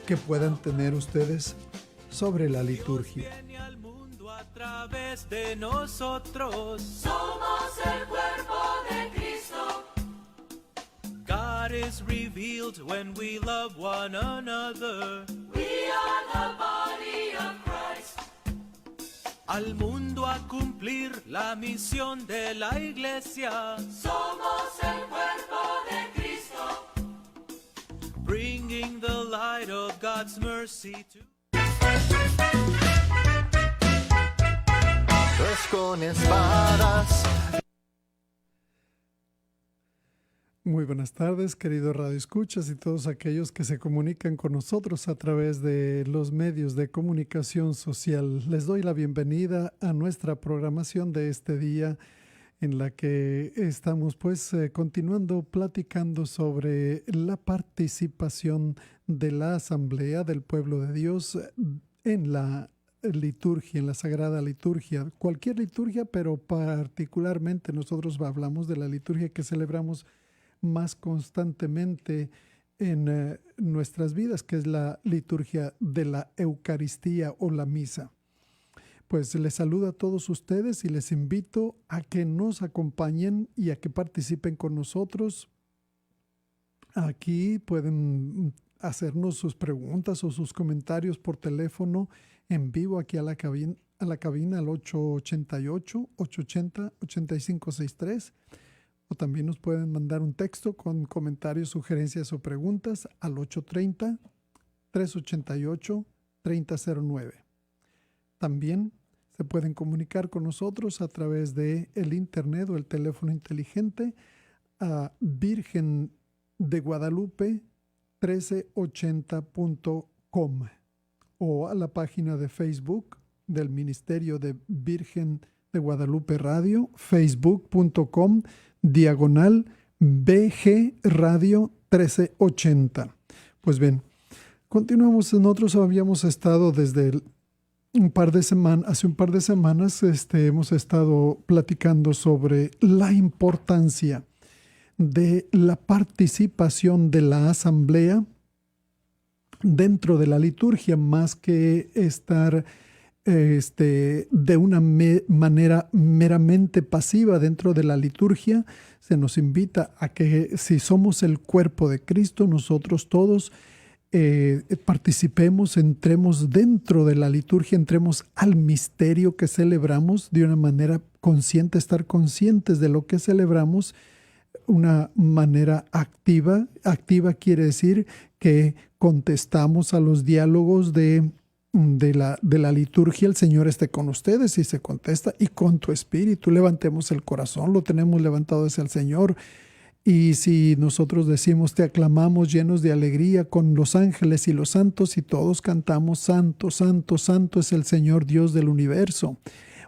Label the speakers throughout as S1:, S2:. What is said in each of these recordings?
S1: que puedan tener ustedes sobre la liturgia.
S2: Al mundo a través de nosotros.
S3: Somos el cuerpo de Cristo.
S2: God is revealed when we love one another.
S3: We are the body of Christ.
S2: Al mundo a cumplir la misión de la iglesia.
S3: Somos el cuerpo de Cristo.
S2: Bringing the light of God's mercy to...
S4: Con espadas.
S1: Muy buenas tardes, queridos radioescuchas y todos aquellos que se comunican con nosotros a través de los medios de comunicación social. Les doy la bienvenida a nuestra programación de este día, en la que estamos continuando platicando sobre la participación de la Asamblea del Pueblo de Dios en la liturgia, en la Sagrada Liturgia, cualquier liturgia, pero particularmente nosotros hablamos de la liturgia que celebramos más constantemente en nuestras vidas, que es la liturgia de la Eucaristía o la misa. Pues les saludo a todos ustedes y les invito a que nos acompañen y a que participen con nosotros. Aquí pueden hacernos sus preguntas o sus comentarios por teléfono en vivo aquí a la cabina al 888-880-8563, o también nos pueden mandar un texto con comentarios, sugerencias o preguntas al 830-388-3009. También se pueden comunicar con nosotros a través de el internet o el teléfono inteligente a Virgen de Guadalupe 1380.com o a la página de Facebook del Ministerio de Virgen de Guadalupe Radio, facebook.com/BG Radio 1380. Pues bien, continuamos. Nosotros habíamos estado desde hace un par de semanas, hemos estado platicando sobre la importancia de la participación de la asamblea dentro de la liturgia, más que estar de una manera meramente pasiva dentro de la liturgia. Se nos invita a que, si somos el cuerpo de Cristo, nosotros todos participemos, entremos dentro de la liturgia, entremos al misterio que celebramos de una manera consciente, estar conscientes de lo que celebramos, una manera activa. Activa quiere decir que contestamos a los diálogos de la liturgia. El Señor esté con ustedes, y se contesta, y con tu espíritu. Levantemos el corazón, lo tenemos levantado hacia el Señor. Y si nosotros decimos, te aclamamos llenos de alegría con los ángeles y los santos, y todos cantamos, santo, santo, santo es el Señor Dios del universo,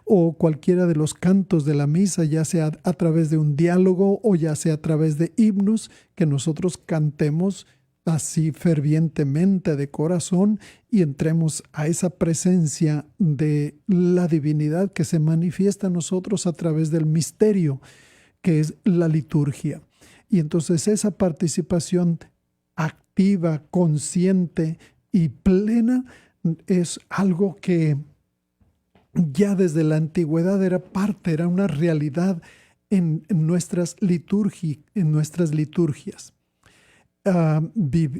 S1: o cualquiera de los cantos de la misa, ya sea a través de un diálogo o ya sea a través de himnos, que nosotros cantemos así fervientemente de corazón y entremos a esa presencia de la divinidad que se manifiesta a nosotros a través del misterio que es la liturgia. Y entonces esa participación activa, consciente y plena es algo que ya desde la antigüedad era una realidad en nuestras liturgias.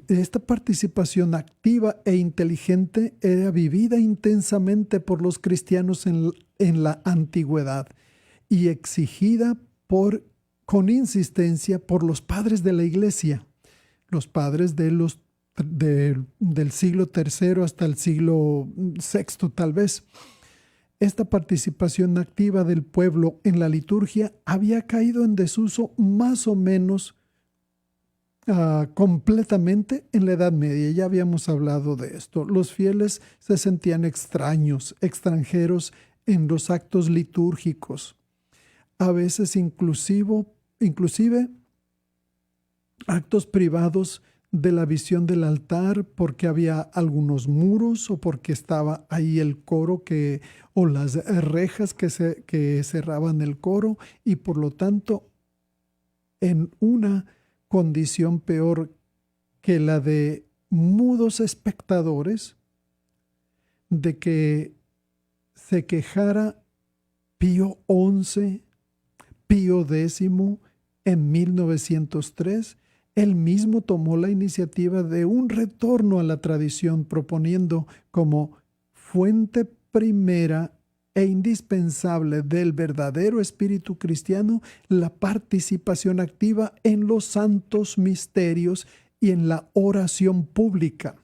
S1: Esta participación activa e inteligente era vivida intensamente por los cristianos en la antigüedad y exigida con insistencia por los padres de la Iglesia, los padres del siglo III hasta el siglo VI tal vez. Esta participación activa del pueblo en la liturgia había caído en desuso más o menos completamente en la Edad Media. Ya habíamos hablado de esto. Los fieles se sentían extranjeros en los actos litúrgicos. A veces inclusive actos privados de la visión del altar, porque había algunos muros o porque estaba ahí el coro o las rejas que cerraban el coro, y por lo tanto en una condición peor que la de mudos espectadores de que se quejara Pío XI, Pío X en 1903. Él mismo tomó la iniciativa de un retorno a la tradición, proponiendo como fuente primera e indispensable del verdadero espíritu cristiano la participación activa en los santos misterios y en la oración pública.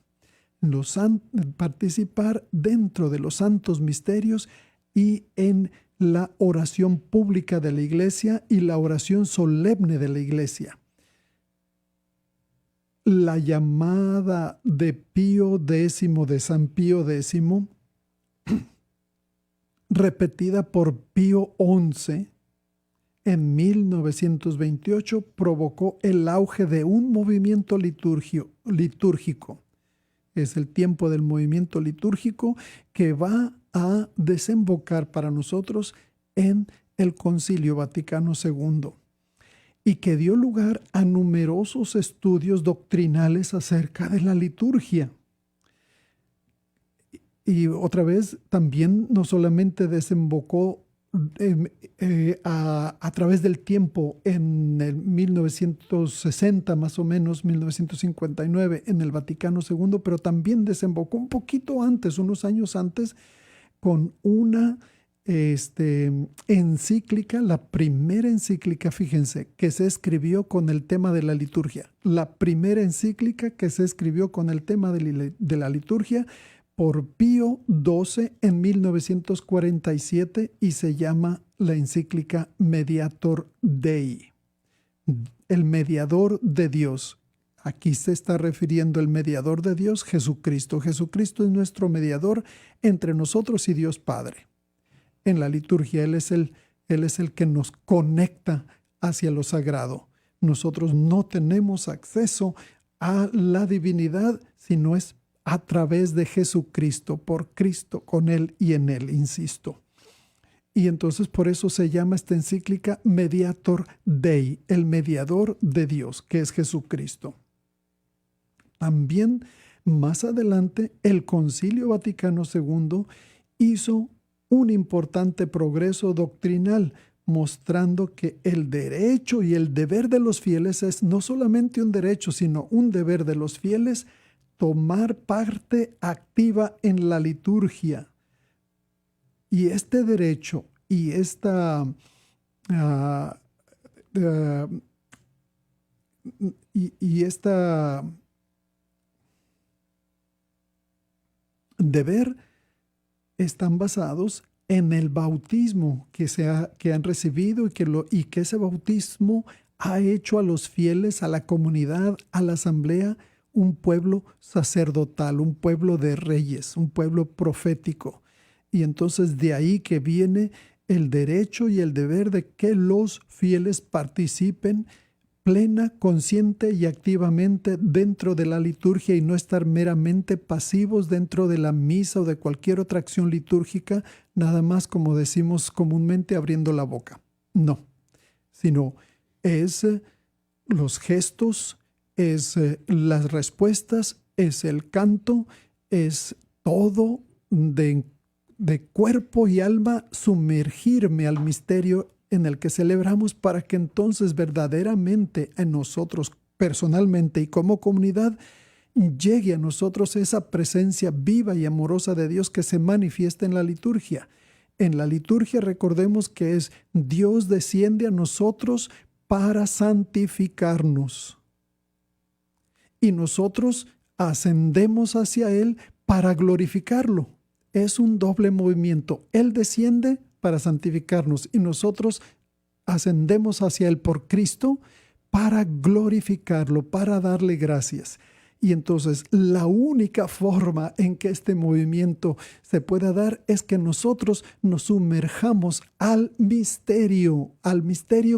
S1: Participar dentro de los santos misterios y en la oración pública de la Iglesia y la oración solemne de la Iglesia. La llamada de Pío X, de San Pío X, repetida por Pío XI en 1928, provocó el auge de un movimiento litúrgico. Es el tiempo del movimiento litúrgico que va a desembocar para nosotros en el Concilio Vaticano II y que dio lugar a numerosos estudios doctrinales acerca de la liturgia. Y otra vez también no solamente desembocó a través del tiempo en el 1960 más o menos, 1959 en el Vaticano II, pero también desembocó un poquito antes, unos años antes, con una encíclica, la primera encíclica, fíjense, que se escribió con el tema de la liturgia. La primera encíclica que se escribió con el tema de la liturgia por Pío XII en 1947 y se llama la encíclica Mediator Dei, el mediador de Dios. Aquí se está refiriendo el mediador de Dios, Jesucristo. Jesucristo es nuestro mediador entre nosotros y Dios Padre. En la liturgia Él es el que nos conecta hacia lo sagrado. Nosotros no tenemos acceso a la divinidad si no es a través de Jesucristo, por Cristo, con Él y en Él, insisto. Y entonces por eso se llama esta encíclica Mediator Dei, el mediador de Dios, que es Jesucristo. También más adelante el Concilio Vaticano II hizo un importante progreso doctrinal, mostrando que el derecho y el deber de los fieles es no solamente un derecho, sino un deber de los fieles tomar parte activa en la liturgia. Y este derecho y esta deber están basados en el bautismo que han recibido y que ese bautismo ha hecho a los fieles, a la comunidad, a la asamblea, un pueblo sacerdotal, un pueblo de reyes, un pueblo profético. Y entonces de ahí que viene el derecho y el deber de que los fieles participen plena, consciente y activamente dentro de la liturgia y no estar meramente pasivos dentro de la misa o de cualquier otra acción litúrgica, nada más, como decimos comúnmente, abriendo la boca. No, sino es los gestos, es las respuestas, es el canto, es todo de cuerpo y alma, sumergirme al misterio en el que celebramos para que entonces verdaderamente en nosotros personalmente y como comunidad llegue a nosotros esa presencia viva y amorosa de Dios que se manifiesta en la liturgia. En la liturgia recordemos que es Dios desciende a nosotros para santificarnos y nosotros ascendemos hacia Él para glorificarlo. Es un doble movimiento. Él desciende para santificarnos y nosotros ascendemos hacia Él por Cristo para glorificarlo, para darle gracias. Y entonces la única forma en que este movimiento se pueda dar es que nosotros nos sumerjamos al misterio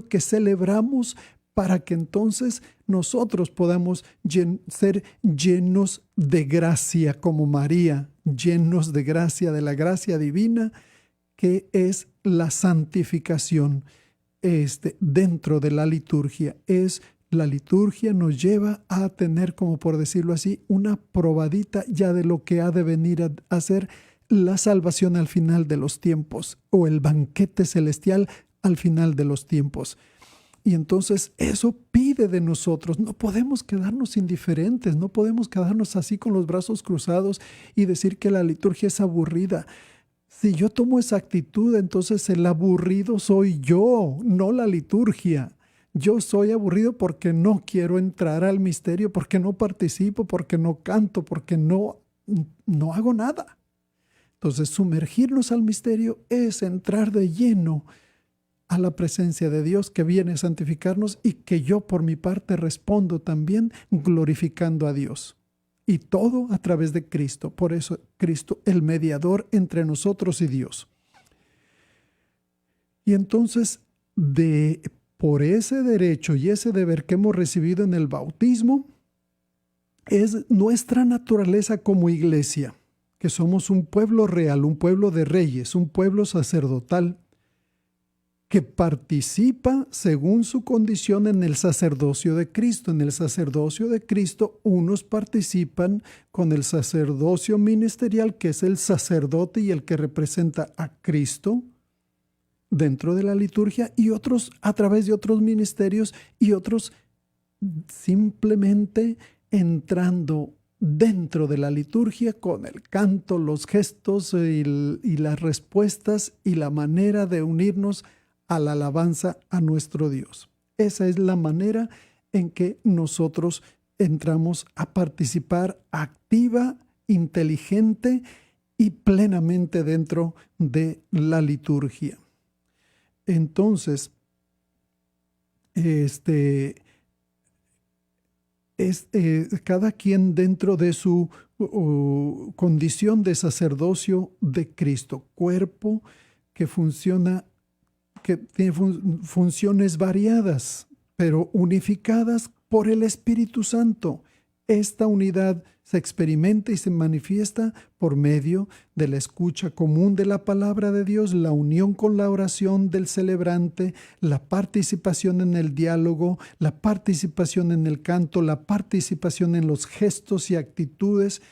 S1: que celebramos para que entonces nosotros podamos ser llenos de gracia como María, llenos de gracia, de la gracia divina, que es la santificación dentro de la liturgia, es La liturgia nos lleva a tener, como por decirlo así, una probadita ya de lo que ha de venir a ser la salvación al final de los tiempos, o el banquete celestial al final de los tiempos. Y entonces eso pide de nosotros. No podemos quedarnos indiferentes, no podemos quedarnos así con los brazos cruzados y decir que la liturgia es aburrida. Si yo tomo esa actitud, entonces el aburrido soy yo, no la liturgia. Yo soy aburrido porque no quiero entrar al misterio, porque no participo, porque no canto, porque no hago nada. Entonces, sumergirnos al misterio es entrar de lleno a la presencia de Dios que viene a santificarnos y que yo por mi parte respondo también glorificando a Dios. Y todo a través de Cristo. Por eso Cristo, el mediador entre nosotros y Dios. Y entonces, por ese derecho y ese deber que hemos recibido en el bautismo, es nuestra naturaleza como iglesia, que somos un pueblo real, un pueblo de reyes, un pueblo sacerdotal, que participa según su condición en el sacerdocio de Cristo. En el sacerdocio de Cristo, unos participan con el sacerdocio ministerial, que es el sacerdote y el que representa a Cristo dentro de la liturgia, y otros a través de otros ministerios, y otros simplemente entrando dentro de la liturgia con el canto, los gestos y las respuestas y la manera de unirnos a la alabanza a nuestro Dios. Esa es la manera en que nosotros entramos a participar activa, inteligente y plenamente dentro de la liturgia. Entonces, cada quien dentro de su condición de sacerdocio de Cristo, cuerpo que funciona, que tiene funciones variadas, pero unificadas por el Espíritu Santo. Esta unidad se experimenta y se manifiesta por medio de la escucha común de la palabra de Dios, la unión con la oración del celebrante, la participación en el diálogo, la participación en el canto, la participación en los gestos y actitudes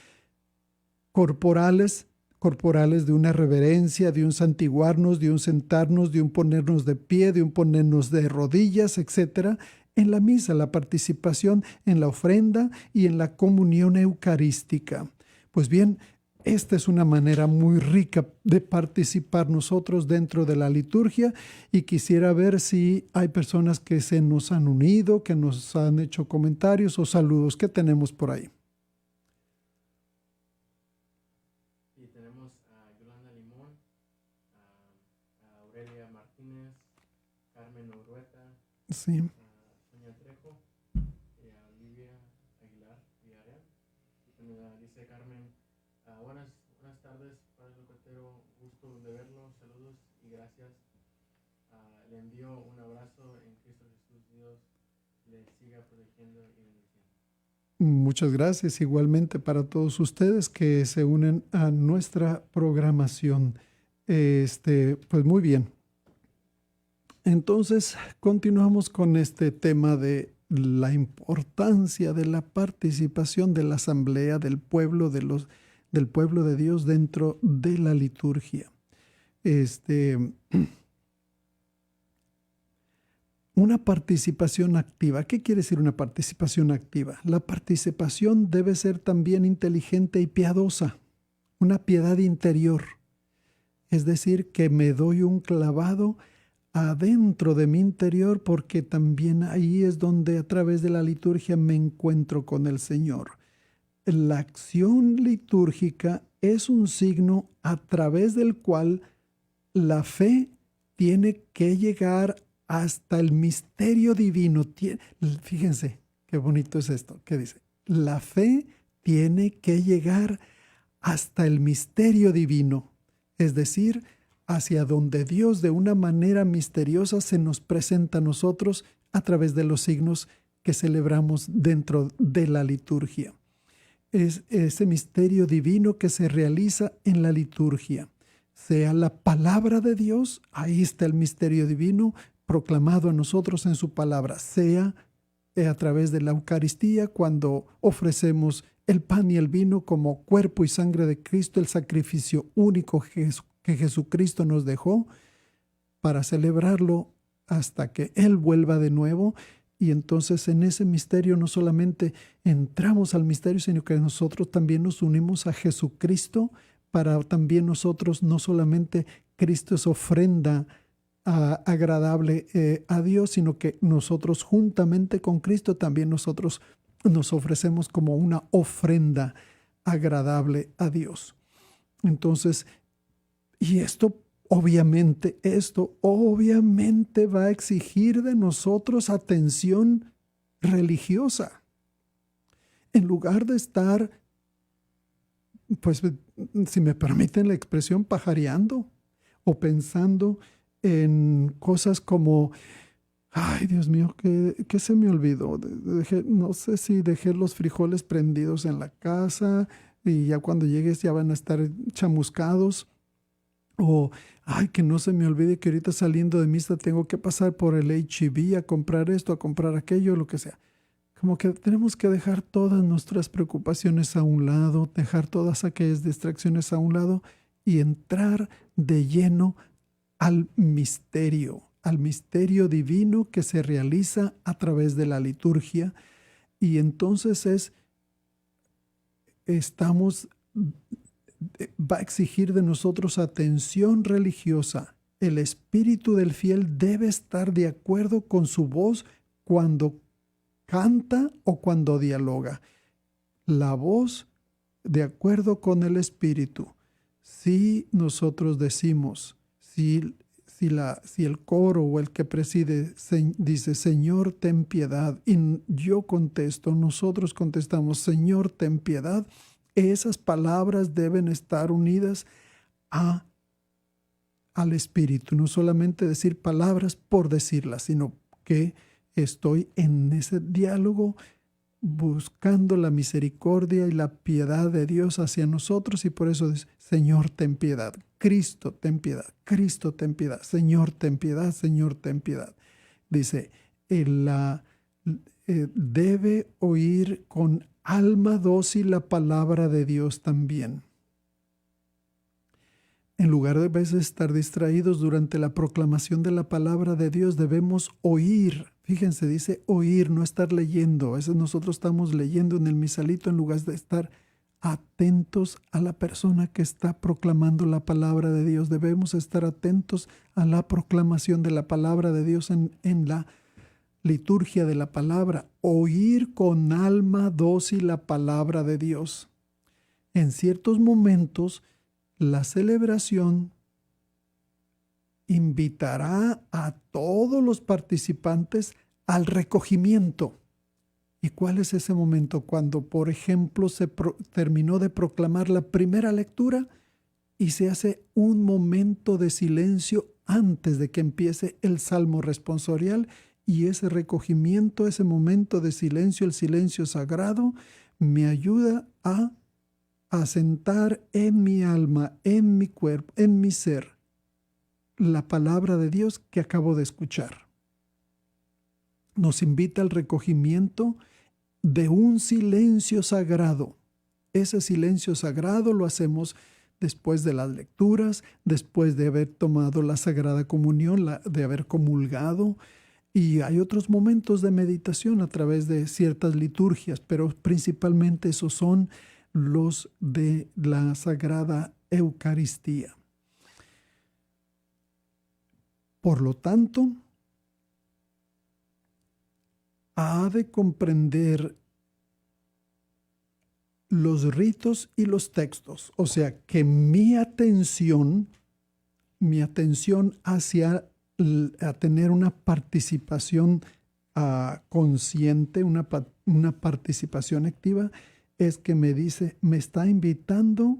S1: corporales de una reverencia, de un santiguarnos, de un sentarnos, de un ponernos de pie, de un ponernos de rodillas, etc. En la misa, la participación en la ofrenda y en la comunión eucarística. Pues bien, esta es una manera muy rica de participar nosotros dentro de la liturgia, y quisiera ver si hay personas que se nos han unido, que nos han hecho comentarios o saludos que tenemos por ahí. Sí.
S5: Sonia Trejo, Olivia Aguilar Villarreal. Dice Carmen, buenas tardes, Padre Locotero, gusto de verlo, saludos y gracias. Le envío un abrazo en Cristo Jesús, Dios le siga protegiendo y bendiciendo.
S1: Muchas gracias, igualmente para todos ustedes que se unen a nuestra programación. Pues muy bien. Entonces, continuamos con este tema de la importancia de la participación de la asamblea del pueblo de Dios dentro de la liturgia. Una participación activa. ¿Qué quiere decir una participación activa? La participación debe ser también inteligente y piadosa, una piedad interior. Es decir, que me doy un clavado adentro de mi interior, porque también ahí es donde a través de la liturgia me encuentro con el Señor. La acción litúrgica es un signo a través del cual la fe tiene que llegar hasta el misterio divino. Fíjense qué bonito es esto. ¿Qué dice? La fe tiene que llegar hasta el misterio divino, es decir, hacia donde Dios de una manera misteriosa se nos presenta a nosotros a través de los signos que celebramos dentro de la liturgia. Es ese misterio divino que se realiza en la liturgia. Sea la palabra de Dios, ahí está el misterio divino proclamado a nosotros en su palabra. Sea a través de la Eucaristía, cuando ofrecemos el pan y el vino como cuerpo y sangre de Cristo, el sacrificio único que Jesucristo nos dejó para celebrarlo hasta que Él vuelva de nuevo. Y entonces en ese misterio no solamente entramos al misterio, sino que nosotros también nos unimos a Jesucristo para también nosotros, no solamente Cristo es ofrenda agradable a Dios, sino que nosotros juntamente con Cristo también nosotros nos ofrecemos como una ofrenda agradable a Dios. Entonces, y esto obviamente va a exigir de nosotros atención religiosa. En lugar de estar, pues, si me permiten la expresión, pajareando o pensando en cosas como, ay, Dios mío, ¿qué se me olvidó? No sé si dejé los frijoles prendidos en la casa y ya cuando llegues ya van a estar chamuscados. O, ay, que no se me olvide que ahorita saliendo de misa tengo que pasar por el H-E-B a comprar esto, a comprar aquello, lo que sea. Como que tenemos que dejar todas nuestras preocupaciones a un lado, dejar todas aquellas distracciones a un lado y entrar de lleno al misterio divino que se realiza a través de la liturgia. Y entonces va a exigir de nosotros atención religiosa. El espíritu del fiel debe estar de acuerdo con su voz cuando canta o cuando dialoga. La voz de acuerdo con el espíritu. Si nosotros decimos, si el coro o el que preside dice, Señor, ten piedad, y yo contesto, nosotros contestamos, Señor, ten piedad, esas palabras deben estar unidas al Espíritu. No solamente decir palabras por decirlas, sino que estoy en ese diálogo buscando la misericordia y la piedad de Dios hacia nosotros, y por eso dice, Señor, ten piedad. Cristo, ten piedad. Cristo, ten piedad. Señor, ten piedad. Señor, ten piedad. Dice, debe oír con alma dócil la palabra de Dios también. En lugar de a veces estar distraídos durante la proclamación de la palabra de Dios, debemos oír. Fíjense, dice oír, no estar leyendo. A veces nosotros estamos leyendo en el misalito en lugar de estar atentos a la persona que está proclamando la palabra de Dios. Debemos estar atentos a la proclamación de la palabra de Dios en la liturgia de la palabra. Oír con alma dócil la palabra de Dios. En ciertos momentos, la celebración invitará a todos los participantes al recogimiento. ¿Y cuál es ese momento? Cuando, por ejemplo, se terminó de proclamar la primera lectura y se hace un momento de silencio antes de que empiece el salmo responsorial, y ese recogimiento, ese momento de silencio, el silencio sagrado, me ayuda a asentar en mi alma, en mi cuerpo, en mi ser, la palabra de Dios que acabo de escuchar. Nos invita al recogimiento de un silencio sagrado. Ese silencio sagrado lo hacemos después de las lecturas, después de haber tomado la Sagrada Comunión, de haber comulgado. Y hay otros momentos de meditación a través de ciertas liturgias, pero principalmente esos son los de la Sagrada Eucaristía. Por lo tanto, ha de comprender los ritos y los textos. O sea, que mi atención hacia a tener una participación consciente, una participación activa, es que me está invitando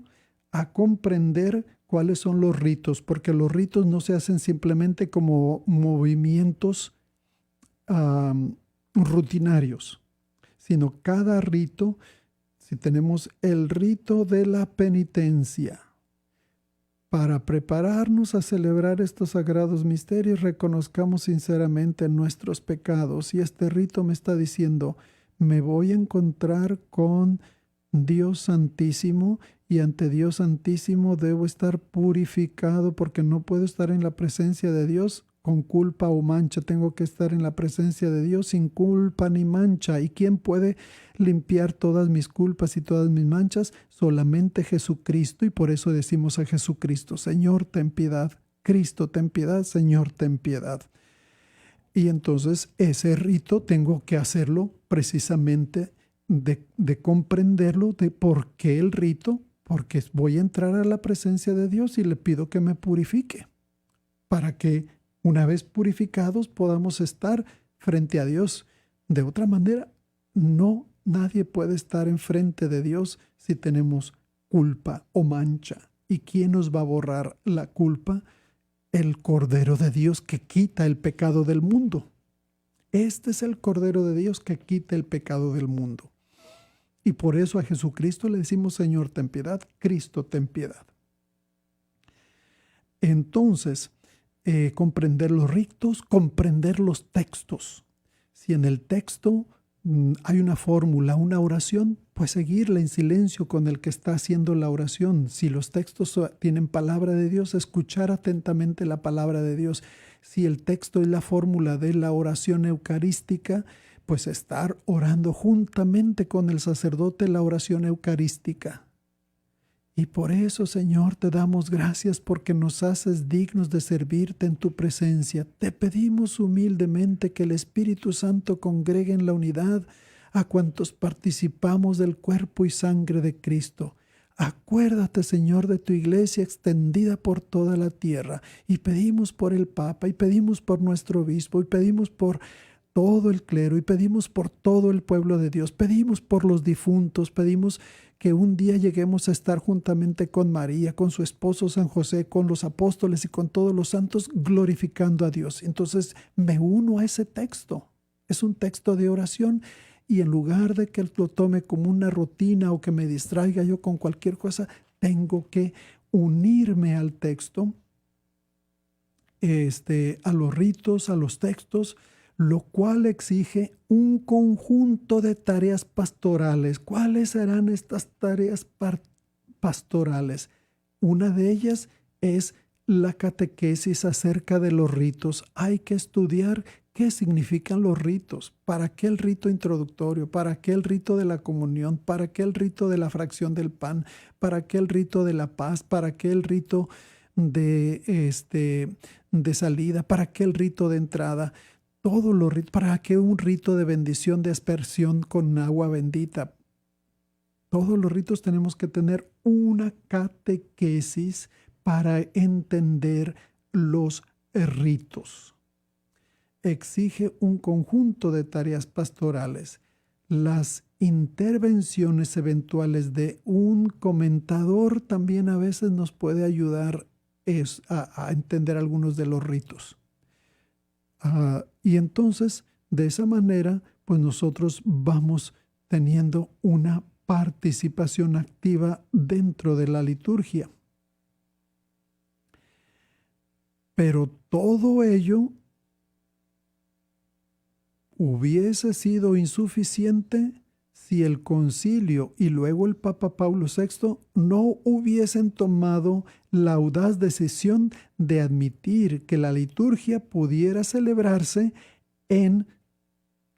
S1: a comprender cuáles son los ritos, porque los ritos no se hacen simplemente como movimientos rutinarios, sino cada rito. Si tenemos el rito de la penitencia, para prepararnos a celebrar estos sagrados misterios, reconozcamos sinceramente nuestros pecados. Y este rito me está diciendo, me voy a encontrar con Dios Santísimo, y ante Dios Santísimo debo estar purificado, porque no puedo estar en la presencia de Dios con culpa o mancha. Tengo que estar en la presencia de Dios sin culpa ni mancha. ¿Y quién puede limpiar todas mis culpas y todas mis manchas? Solamente Jesucristo. Y por eso decimos a Jesucristo, Señor, ten piedad. Cristo, ten piedad. Señor, ten piedad. Y entonces ese rito tengo que hacerlo precisamente de comprenderlo, de por qué el rito, porque voy a entrar a la presencia de Dios y le pido que me purifique, para que una vez purificados podamos estar frente a Dios. De otra manera, nadie puede estar enfrente de Dios si tenemos culpa o mancha. ¿Y quién nos va a borrar la culpa? El Cordero de Dios que quita el pecado del mundo. Este es el Cordero de Dios que quita el pecado del mundo. Y por eso a Jesucristo le decimos, Señor, ten piedad, Cristo, ten piedad. Entonces, comprender los ritos, comprender los textos. Si en el texto hay una fórmula, una oración, pues seguirla en silencio con el que está haciendo la oración. Si los textos tienen palabra de Dios, escuchar atentamente la palabra de Dios. Si el texto es la fórmula de la oración eucarística, pues estar orando juntamente con el sacerdote la oración eucarística. Y por eso, Señor, te damos gracias porque nos haces dignos de servirte en tu presencia. Te pedimos humildemente que el Espíritu Santo congregue en la unidad a cuantos participamos del cuerpo y sangre de Cristo. Acuérdate, Señor, de tu iglesia extendida por toda la tierra. Y pedimos por el Papa, y pedimos por nuestro obispo, y pedimos por todo el clero, y pedimos por todo el pueblo de Dios. Pedimos por los difuntos, pedimos que un día lleguemos a estar juntamente con María, con su esposo San José, con los apóstoles y con todos los santos, glorificando a Dios. Entonces me uno a ese texto. Es un texto de oración, y en lugar de que lo tome como una rutina o que me distraiga yo con cualquier cosa, tengo que unirme al texto, a los ritos, a los textos, lo cual exige un conjunto de tareas pastorales. ¿Cuáles serán estas tareas pastorales? Una de ellas es la catequesis acerca de los ritos. Hay que estudiar qué significan los ritos, para qué el rito introductorio, para qué el rito de la comunión, para qué el rito de la fracción del pan, para qué el rito de la paz, para qué el rito de salida, para qué el rito de entrada. Todos los ritos, ¿para qué un rito de bendición, de aspersión con agua bendita? Todos los ritos tenemos que tener una catequesis para entender los ritos. Exige un conjunto de tareas pastorales. Las intervenciones eventuales de un comentador también a veces nos puede ayudar a entender algunos de los ritos. Y entonces, de esa manera, pues nosotros vamos teniendo una participación activa dentro de la liturgia. Pero todo ello hubiese sido insuficiente si el concilio y luego el Papa Pablo VI no hubiesen tomado la audaz decisión de admitir que la liturgia pudiera celebrarse en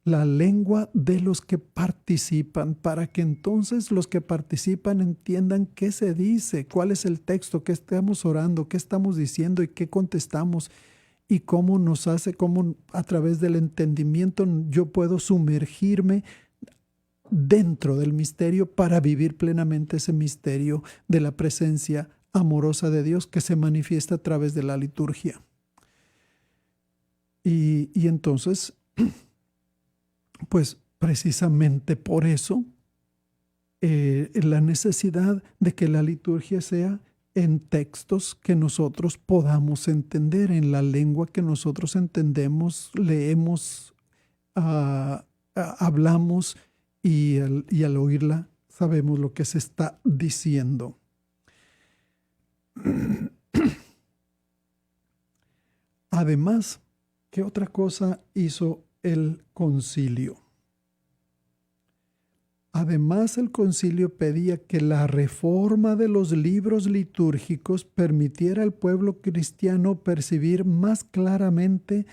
S1: la lengua de los que participan, para que entonces los que participan entiendan qué se dice, cuál es el texto, qué estamos orando, qué estamos diciendo y qué contestamos, y cómo nos hace, cómo a través del entendimiento yo puedo sumergirme dentro del misterio para vivir plenamente ese misterio de la presencia amorosa de Dios que se manifiesta a través de la liturgia. Y entonces, pues precisamente por eso, la necesidad de que la liturgia sea en textos que nosotros podamos entender, en la lengua que nosotros entendemos, leemos, hablamos, y al oírla sabemos lo que se está diciendo. Además, ¿qué otra cosa hizo el concilio? Además, el concilio pedía que la reforma de los libros litúrgicos permitiera al pueblo cristiano percibir más claramente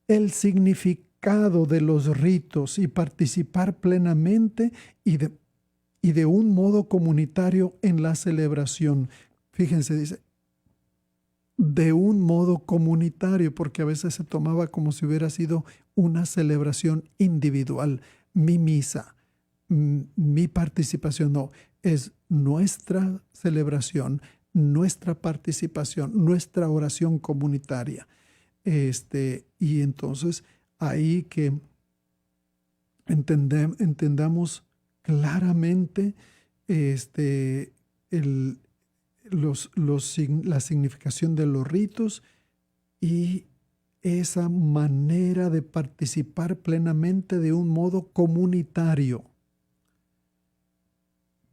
S1: el significado de los ritos y participar plenamente y de un modo comunitario en la celebración. Fíjense, dice, de un modo comunitario, porque a veces se tomaba como si hubiera sido una celebración individual, mi misa, mi participación. No, es nuestra celebración, nuestra participación, nuestra oración comunitaria. Y entonces ahí que entendamos claramente la significación de los ritos y esa manera de participar plenamente de un modo comunitario.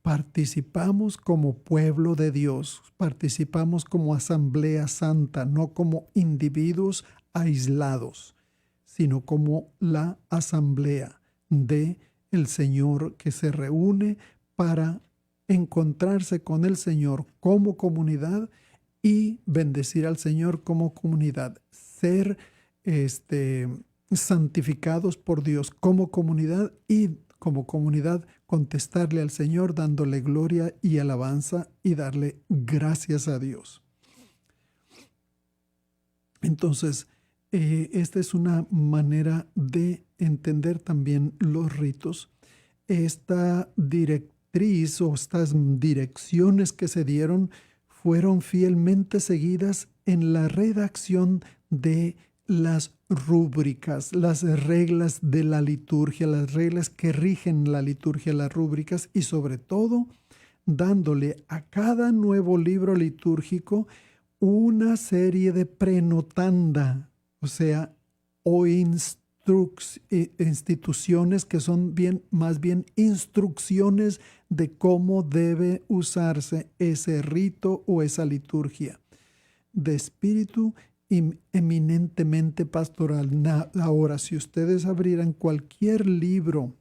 S1: Participamos como pueblo de Dios, participamos como asamblea santa, no como individuos aislados, sino como la asamblea de el Señor que se reúne para encontrarse con el Señor como comunidad y bendecir al Señor como comunidad, ser santificados por Dios como comunidad y como comunidad contestarle al Señor dándole gloria y alabanza y darle gracias a Dios. Entonces, esta es una manera de entender también los ritos. Esta directriz o estas direcciones que se dieron fueron fielmente seguidas en la redacción de las rúbricas, las reglas de la liturgia, las reglas que rigen la liturgia, las rúbricas, y sobre todo dándole a cada nuevo libro litúrgico una serie de prenotanda, o sea, o instituciones que son más bien instrucciones de cómo debe usarse ese rito o esa liturgia de espíritu eminentemente pastoral. Ahora, si ustedes abrieran cualquier libro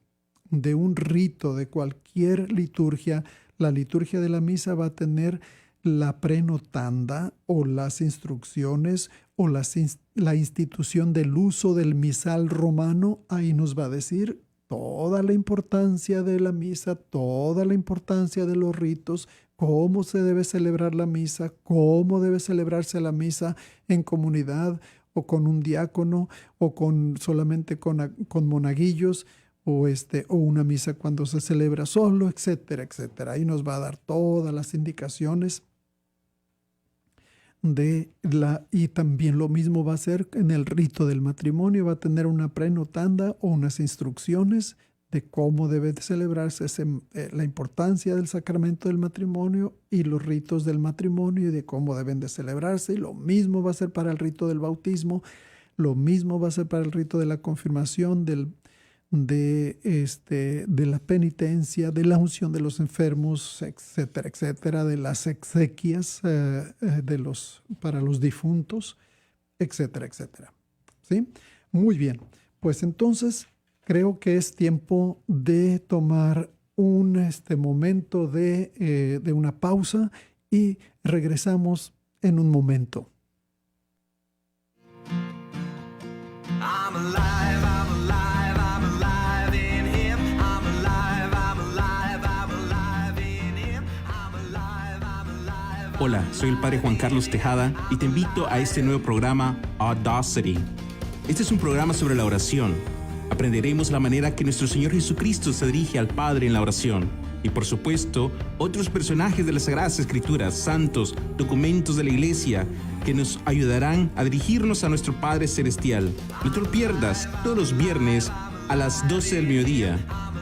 S1: de un rito, de cualquier liturgia, la liturgia de la misa va a tener la prenotanda o las instrucciones o la institución del uso del misal romano. Ahí nos va a decir toda la importancia de la misa, toda la importancia de los ritos, cómo se debe celebrar la misa, cómo debe celebrarse la misa en comunidad o con un diácono o solamente con monaguillos o una misa cuando se celebra solo, etcétera, etcétera. Ahí nos va a dar todas las indicaciones y también lo mismo va a ser en el rito del matrimonio. Va a tener una prenotanda o unas instrucciones de cómo debe de celebrarse la importancia del sacramento del matrimonio y los ritos del matrimonio y de cómo deben de celebrarse. Y lo mismo va a ser para el rito del bautismo, lo mismo va a ser para el rito de la confirmación, de la penitencia, de la unción de los enfermos, etcétera, etcétera, de las exequias para los difuntos, etcétera, etcétera. ¿Sí? Muy bien. Pues entonces creo que es tiempo de tomar un momento de una pausa y regresamos en un momento.
S2: I'm alive, I'm alive, I'm alive in him. I'm alive, I'm alive, I'm alive in him. I'm alive, I'm alive.
S6: Hola, soy el Padre Juan Carlos Tejada y te invito a este nuevo programa Audacity. Este es un programa sobre la oración. Aprenderemos la manera que nuestro Señor Jesucristo se dirige al Padre en la oración. Y por supuesto, otros personajes de las Sagradas Escrituras, santos, documentos de la Iglesia, que nos ayudarán a dirigirnos a nuestro Padre Celestial. No te lo pierdas todos los viernes a las 12 del mediodía.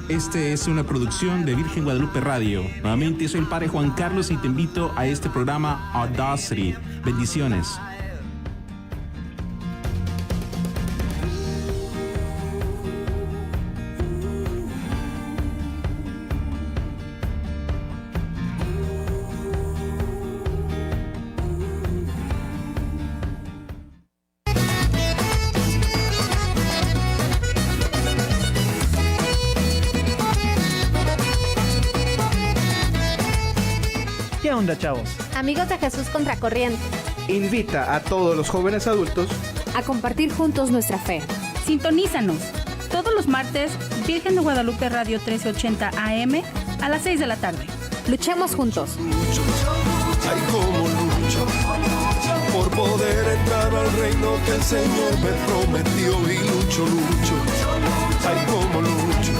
S6: Este es una producción de Virgen Guadalupe Radio. Nuevamente soy el Padre Juan Carlos y te invito a este programa Audacity. Bendiciones.
S7: onda, chavos?
S8: Amigos de Jesús Contracorriente.
S9: Invita a todos los jóvenes adultos
S8: a compartir juntos nuestra fe.
S10: Sintonízanos todos los martes, Virgen de Guadalupe Radio 1380 AM a las 6 de la tarde.
S8: Luchemos juntos.
S11: Ay, cómo lucho por poder entrar al reino que el Señor me prometió. Y lucho, ay, cómo lucho.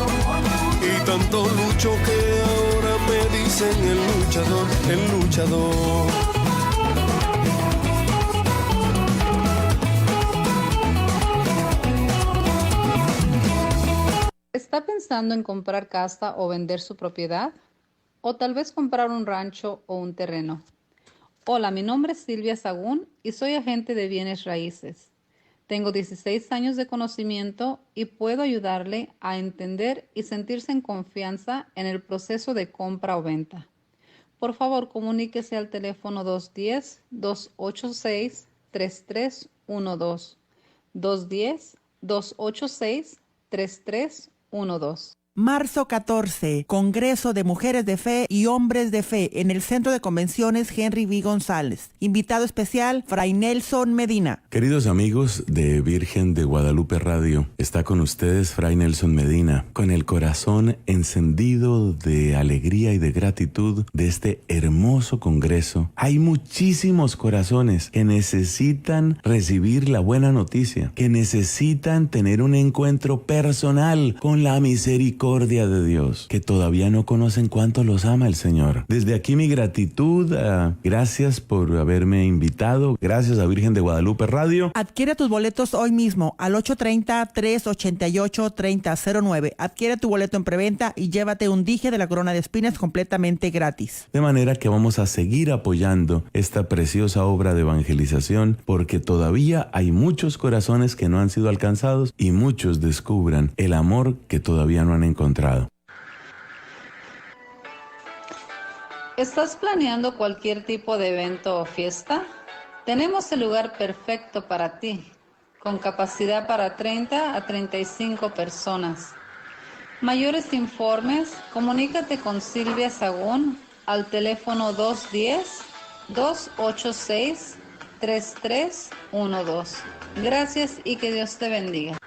S11: Y tanto lucho que ahora me dicen el luchador, el luchador.
S12: ¿Está pensando en comprar casa o vender su propiedad? ¿O tal vez comprar un rancho o un terreno? Hola, mi nombre es Silvia Sagún y soy agente de bienes raíces. Tengo 16 años de conocimiento y puedo ayudarle a entender y sentirse en confianza en el proceso de compra o venta. Por favor, comuníquese al teléfono 210-286-3312. 210-286-3312.
S13: Marzo 14, Congreso de Mujeres de Fe y Hombres de Fe en el Centro de Convenciones Henry V. González. Invitado especial, Fray Nelson Medina.
S14: Queridos amigos de Virgen de Guadalupe Radio, está con ustedes Fray Nelson Medina, con el corazón encendido de alegría y de gratitud de este hermoso congreso. Hay muchísimos corazones que necesitan recibir la buena noticia, que necesitan tener un encuentro personal con la misericordia de Dios, que todavía no conocen cuánto los ama el Señor. Desde aquí mi gratitud, gracias por haberme invitado, gracias a Virgen de Guadalupe Radio.
S13: Adquiere tus boletos hoy mismo al 830-388-3009. Adquiere tu boleto en preventa y llévate un dije de la corona de espinas completamente gratis.
S14: De manera que vamos a seguir apoyando esta preciosa obra de evangelización, porque todavía hay muchos corazones que no han sido alcanzados y muchos descubran el amor que todavía no han encontrado.
S12: ¿Estás planeando cualquier tipo de evento o fiesta? Tenemos el lugar perfecto para ti, con capacidad para 30 a 35 personas. Mayores informes, comunícate con Silvia Sagún al teléfono 210-286-3312. Gracias y que Dios te bendiga.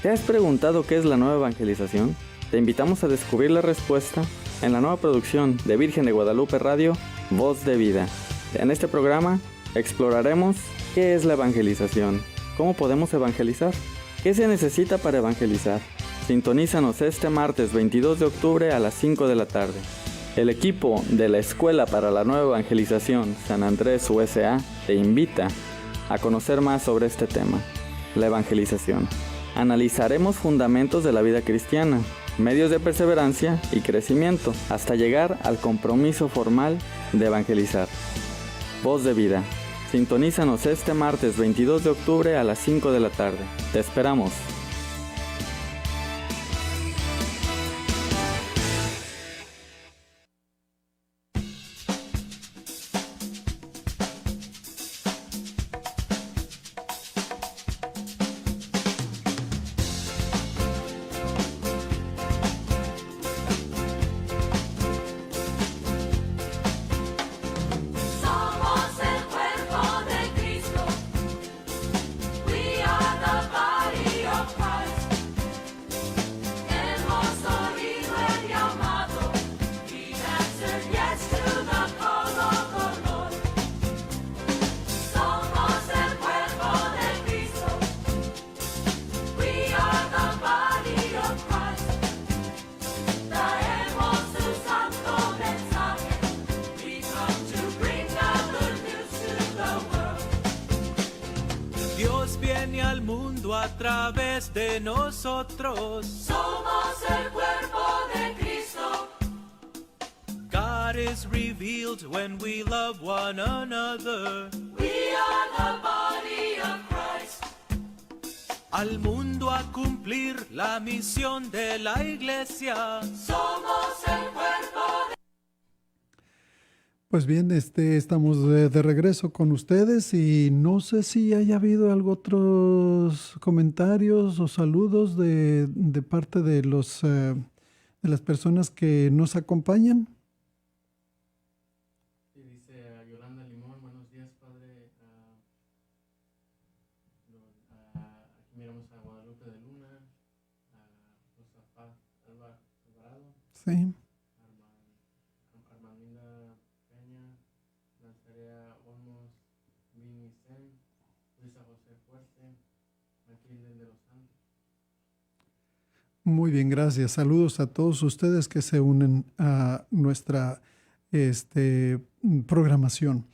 S15: ¿Te has preguntado qué es la nueva evangelización? Te invitamos a descubrir la respuesta en la nueva producción de Virgen de Guadalupe Radio, Voz de Vida. En este programa exploraremos qué es la evangelización, cómo podemos evangelizar, qué se necesita para evangelizar. Sintonízanos este martes 22 de octubre a las 5 de la tarde. El equipo de la Escuela para la Nueva Evangelización San Andrés USA te invita a conocer más sobre este tema, la evangelización. Analizaremos fundamentos de la vida cristiana, medios de perseverancia y crecimiento, hasta llegar al compromiso formal de evangelizar. Voz de Vida. Sintonízanos este martes 22 de octubre a las 5 de la tarde. Te esperamos.
S3: Somos el cuerpo de Cristo. We are the body of Christ. Hemos oído el llamado. We answer yes to the call of the Lord. Somos el cuerpo de Cristo. We are the body of Christ. Traemos su santo mensaje. We come to bring the good news to the world.
S2: Dios viene al mundo a través de nosotros.
S3: Somos el cuerpo de Cristo.
S2: God is revealed when we love one another.
S3: We are the body of Christ.
S2: Al mundo a cumplir la misión de la iglesia.
S3: Somos el cuerpo de
S1: Pues bien, estamos de regreso con ustedes y no sé si haya habido otros comentarios o saludos de parte de de las personas que nos acompañan.
S5: Sí, dice Yolanda Limón, buenos días, padre. Aquí miramos a Guadalupe de Luna, a Josafat Alvarado.
S1: Sí.
S5: Armandina Peña, Nazaria Olmos, Vinicen, Luisa José Fuerte, Matilde de los Santos.
S1: Muy bien, gracias. Saludos a todos ustedes que se unen a nuestra programación.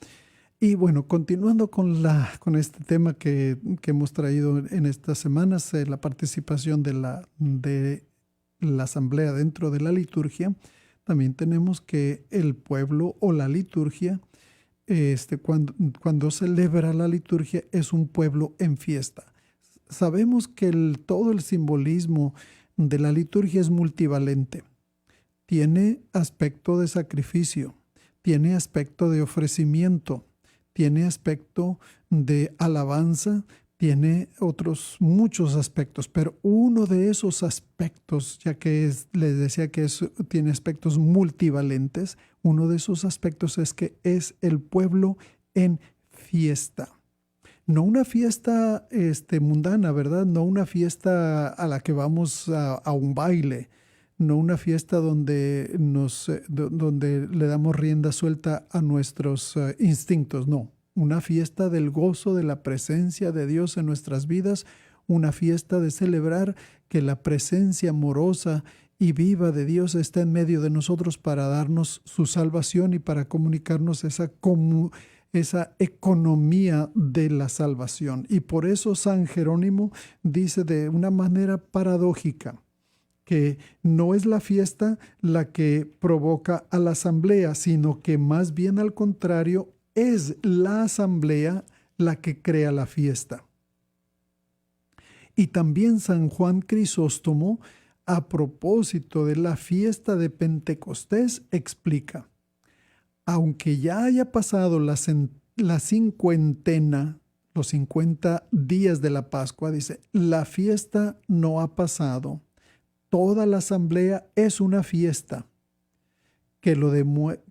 S1: Y bueno, continuando con este tema que hemos traído en estas semanas, la participación de la asamblea dentro de la liturgia, también tenemos que el pueblo o la liturgia, cuando celebra la liturgia, es un pueblo en fiesta. Sabemos que todo el simbolismo de la liturgia es multivalente. Tiene aspecto de sacrificio, tiene aspecto de ofrecimiento, tiene aspecto de alabanza, tiene otros muchos aspectos, pero uno de esos aspectos, ya que les decía que tiene aspectos multivalentes, uno de esos aspectos es que es el pueblo en fiesta. No una fiesta mundana, ¿verdad? No una fiesta a la que vamos a un baile, no una fiesta donde le damos rienda suelta a nuestros instintos, no. Una fiesta del gozo de la presencia de Dios en nuestras vidas, una fiesta de celebrar que la presencia amorosa y viva de Dios está en medio de nosotros para darnos su salvación y para comunicarnos esa economía de la salvación. Y por eso San Jerónimo dice de una manera paradójica que no es la fiesta la que provoca a la asamblea, sino que más bien al contrario, es la asamblea la que crea la fiesta. Y también San Juan Crisóstomo, a propósito de la fiesta de Pentecostés, explica: aunque ya haya pasado la cincuentena, los 50 días de la Pascua, dice, la fiesta no ha pasado. Toda la asamblea es una fiesta. ¿Qué lo demuestra?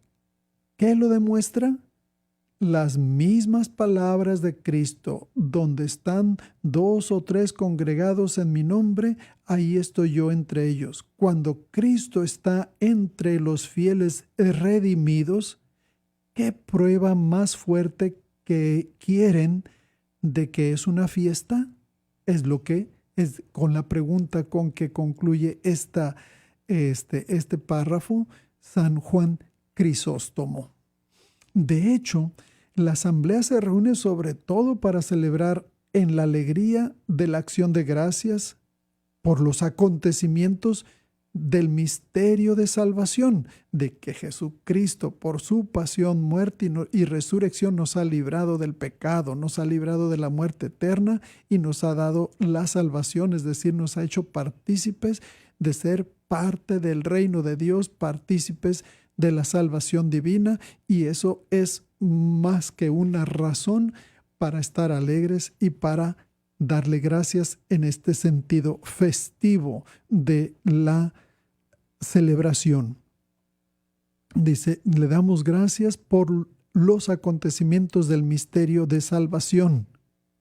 S1: Las mismas palabras de Cristo: donde están 2 o 3 congregados en mi nombre, ahí estoy yo entre ellos. Cuando Cristo está entre los fieles redimidos, ¿qué prueba más fuerte que quieren de que es una fiesta? Es lo que es con la pregunta con que concluye este párrafo San Juan Crisóstomo. De hecho, la asamblea se reúne sobre todo para celebrar en la alegría de la acción de gracias por los acontecimientos del misterio de salvación, de que Jesucristo por su pasión, muerte y resurrección nos ha librado del pecado, nos ha librado de la muerte eterna y nos ha dado la salvación, es decir, nos ha hecho partícipes de ser parte del reino de Dios, partícipes de la salvación divina, y eso es más que una razón para estar alegres y para darle gracias en este sentido festivo de la celebración. Dice, le damos gracias por los acontecimientos del misterio de salvación.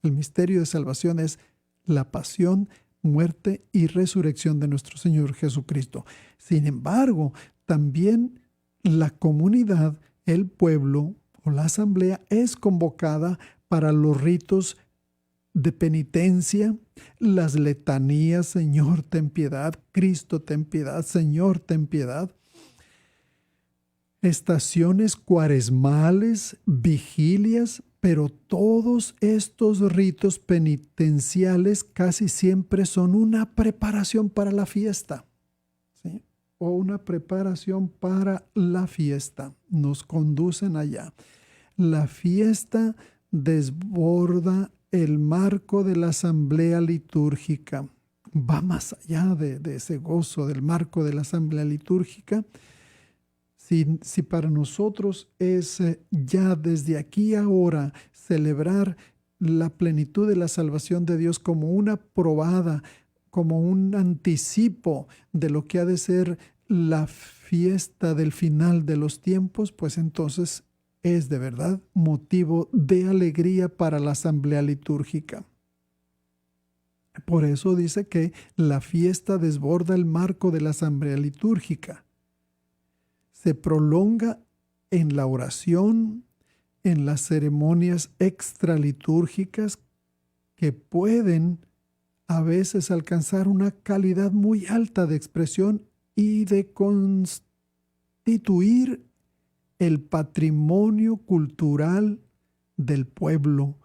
S1: El misterio de salvación es la pasión, muerte y resurrección de nuestro Señor Jesucristo. Sin embargo, también la comunidad, el pueblo o la asamblea es convocada para los ritos de penitencia, las letanías, Señor, ten piedad, Cristo, ten piedad, Señor, ten piedad, estaciones cuaresmales, vigilias, pero todos estos ritos penitenciales casi siempre son una preparación para la fiesta, ¿sí? O una preparación para la fiesta, nos conducen allá. La fiesta desborda el marco de la asamblea litúrgica, va más allá de ese gozo del marco de la asamblea litúrgica. Si para nosotros es ya desde aquí ahora celebrar la plenitud de la salvación de Dios como una probada, como un anticipo de lo que ha de ser la fiesta del final de los tiempos, pues entonces es de verdad motivo de alegría para la asamblea litúrgica. Por eso dice que la fiesta desborda el marco de la asamblea litúrgica. Se prolonga en la oración, en las ceremonias extralitúrgicas que pueden a veces alcanzar una calidad muy alta de expresión y de constituir el patrimonio cultural del pueblo.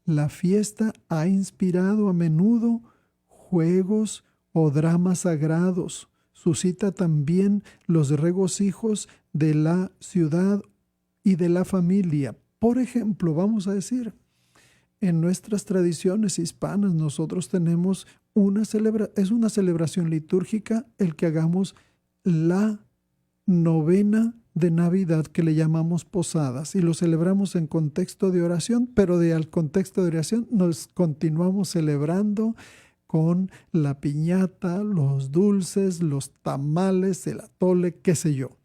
S1: La fiesta ha inspirado a menudo juegos o dramas sagrados. Suscita también los regocijos de la ciudad y de la familia. Por ejemplo, vamos a decir, en nuestras tradiciones hispanas nosotros tenemos una celebración litúrgica el que hagamos la novena de Navidad, que le llamamos posadas, y lo celebramos en contexto de oración, pero al contexto de oración nos continuamos celebrando con la piñata, los dulces, los tamales, el atole, qué sé yo.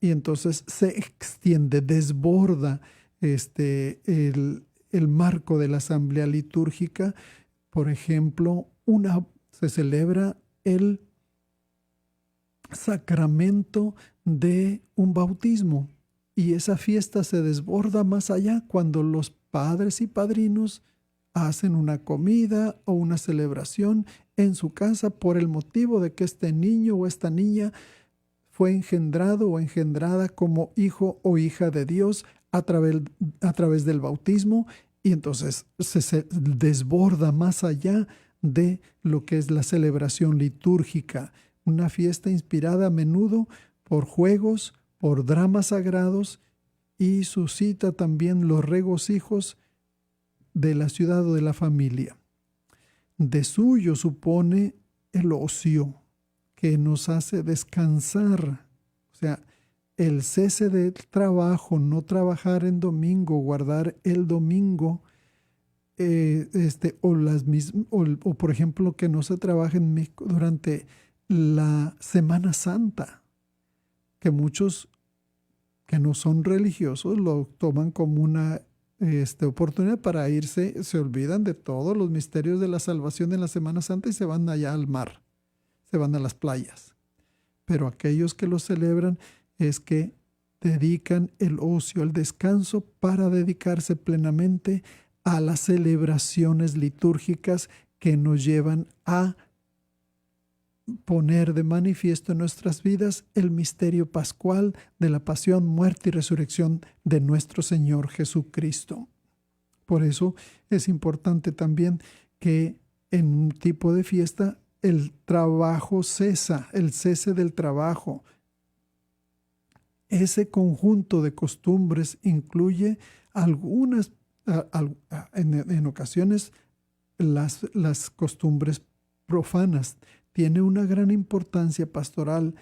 S1: Y entonces se extiende, desborda el marco de la asamblea litúrgica. Por ejemplo, se celebra el sacramento de un bautismo, y esa fiesta se desborda más allá cuando los padres y padrinos hacen una comida o una celebración en su casa por el motivo de que este niño o esta niña fue engendrado o engendrada como hijo o hija de Dios a través del bautismo, y entonces se desborda más allá de lo que es la celebración litúrgica. Una fiesta inspirada a menudo por juegos, por dramas sagrados, y suscita también los regocijos de la ciudad o de la familia. De suyo supone el ocio, que nos hace descansar. O sea, el cese del trabajo, no trabajar en domingo, guardar el domingo, o por ejemplo que no se trabaje en México durante la Semana Santa, que muchos que no son religiosos lo toman como una oportunidad para irse, se olvidan de todos los misterios de la salvación en la Semana Santa y se van allá al mar, se van a las playas. Pero aquellos que lo celebran es que dedican el ocio, el descanso, para dedicarse plenamente a las celebraciones litúrgicas que nos llevan a poner de manifiesto en nuestras vidas el misterio pascual de la pasión, muerte y resurrección de nuestro Señor Jesucristo. Por eso es importante también que en un tipo de fiesta el trabajo cesa, el cese del trabajo. Ese conjunto de costumbres incluye algunas, en ocasiones, las costumbres profanas. Tiene una gran importancia pastoral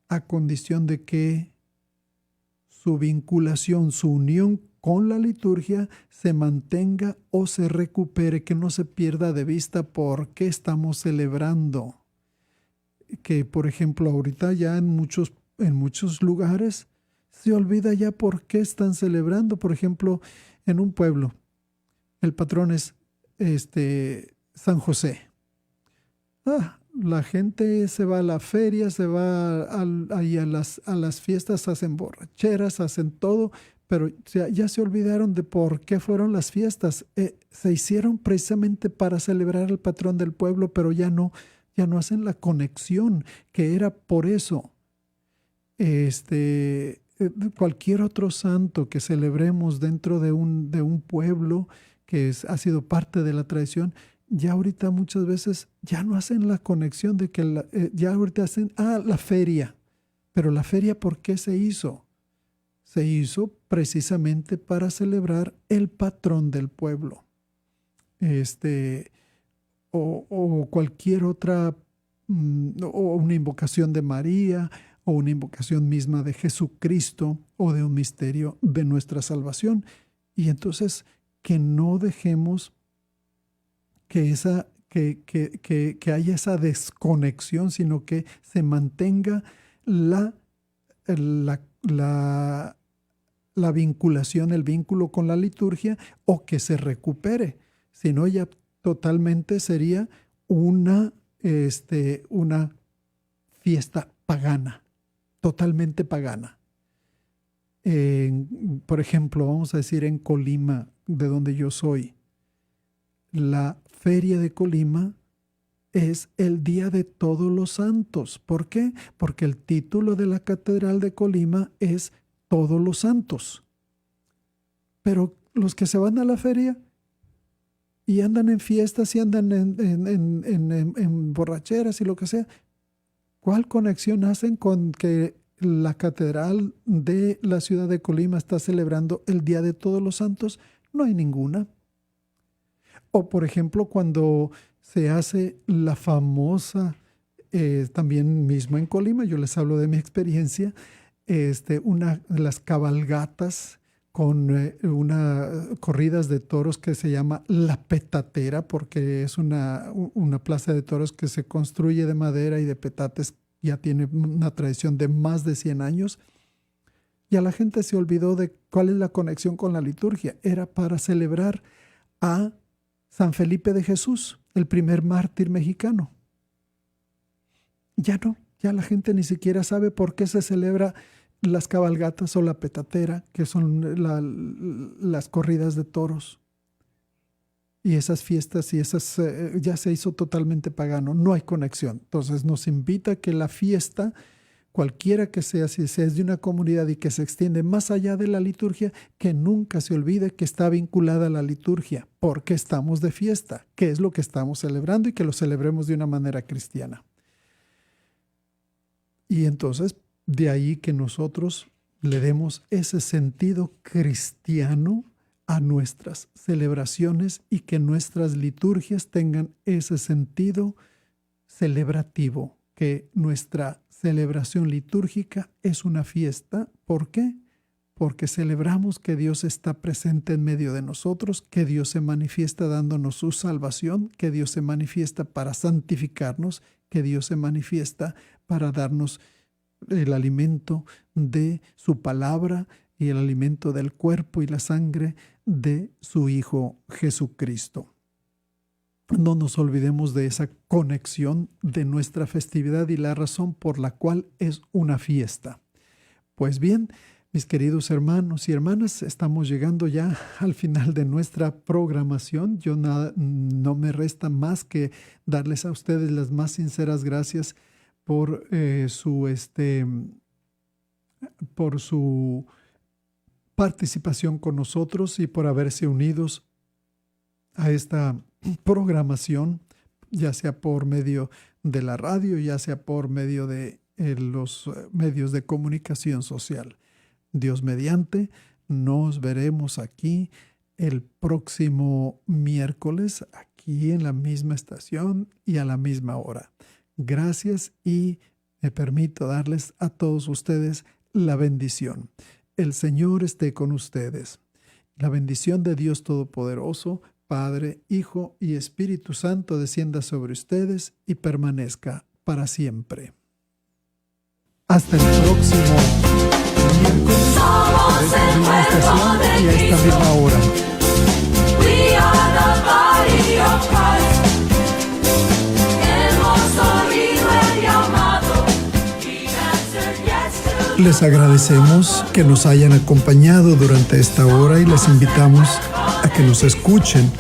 S1: a condición de que su vinculación, su unión con la liturgia se mantenga o se recupere, que no se pierda de vista por qué estamos celebrando. Que, por ejemplo, ahorita ya en muchos lugares se olvida ya por qué están celebrando. Por ejemplo, en un pueblo, el patrón es San José. La gente se va a la feria, se va ahí a las fiestas, hacen borracheras, hacen todo, pero ya se olvidaron de por qué fueron las fiestas. Se hicieron precisamente para celebrar al patrón del pueblo, pero ya no hacen la conexión, que era por eso. Cualquier otro santo que celebremos dentro de un pueblo que ha sido parte de la tradición, ya ahorita muchas veces ya no hacen la conexión de que ya ahorita hacen la feria. Pero la feria, ¿por qué se hizo? Se hizo precisamente para celebrar el patrón del pueblo. O cualquier otra, o una invocación de María, o una invocación misma de Jesucristo o de un misterio de nuestra salvación. Y entonces que no dejemos que haya esa desconexión, sino que se mantenga la vinculación, el vínculo con la liturgia, o que se recupere. Si no, ya totalmente sería una fiesta pagana, totalmente pagana. Por ejemplo, vamos a decir en Colima, de donde yo soy, la feria de Colima es el Día de Todos los Santos. ¿Por qué? Porque el título de la Catedral de Colima es Todos los Santos. Pero los que se van a la feria y andan en fiestas y andan en borracheras y lo que sea, ¿cuál conexión hacen con que la Catedral de la ciudad de Colima está celebrando el Día de Todos los Santos? No hay ninguna. O por ejemplo, cuando se hace la famosa, también mismo en Colima, yo les hablo de mi experiencia, una de las cabalgatas con corridas de toros que se llama La Petatera, porque es una plaza de toros que se construye de madera y de petates, ya tiene una tradición de más de 100 años. Y a la gente se olvidó de cuál es la conexión con la liturgia. Era para celebrar a San Felipe de Jesús, el primer mártir mexicano. Ya no, ya la gente ni siquiera sabe por qué se celebra las cabalgatas o la petatera, que son las corridas de toros. Y esas fiestas y esas ya se hizo totalmente pagano, no hay conexión. Entonces nos invita a que la fiesta, cualquiera que sea, si es de una comunidad y que se extiende más allá de la liturgia, que nunca se olvide que está vinculada a la liturgia, porque estamos de fiesta, que es lo que estamos celebrando, y que lo celebremos de una manera cristiana. Y entonces, de ahí que nosotros le demos ese sentido cristiano a nuestras celebraciones y que nuestras liturgias tengan ese sentido celebrativo, que nuestra celebración litúrgica es una fiesta. ¿Por qué? Porque celebramos que Dios está presente en medio de nosotros, que Dios se manifiesta dándonos su salvación, que Dios se manifiesta para santificarnos, que Dios se manifiesta para darnos el alimento de su palabra y el alimento del cuerpo y la sangre de su Hijo Jesucristo. No nos olvidemos de esa conexión de nuestra festividad y la razón por la cual es una fiesta. Pues bien, mis queridos hermanos y hermanas, estamos llegando ya al final de nuestra programación. No me resta más que darles a ustedes las más sinceras gracias por su participación con nosotros y por haberse unidos a esta programación, ya sea por medio de la radio, ya sea por medio de los medios de comunicación social. Dios mediante, nos veremos aquí el próximo miércoles, aquí en la misma estación y a la misma hora. Gracias, y me permito darles a todos ustedes la bendición. El Señor esté con ustedes. La bendición de Dios Todopoderoso, Padre, Hijo y Espíritu Santo descienda sobre ustedes y permanezca para siempre. Hasta el próximo miércoles a esta misma estación y a esta misma hora.
S3: We are the body of Christ. Hemos oído el llamado. We answered yes to.
S1: Les agradecemos que nos hayan acompañado durante esta hora y les invitamos a que nos escuchen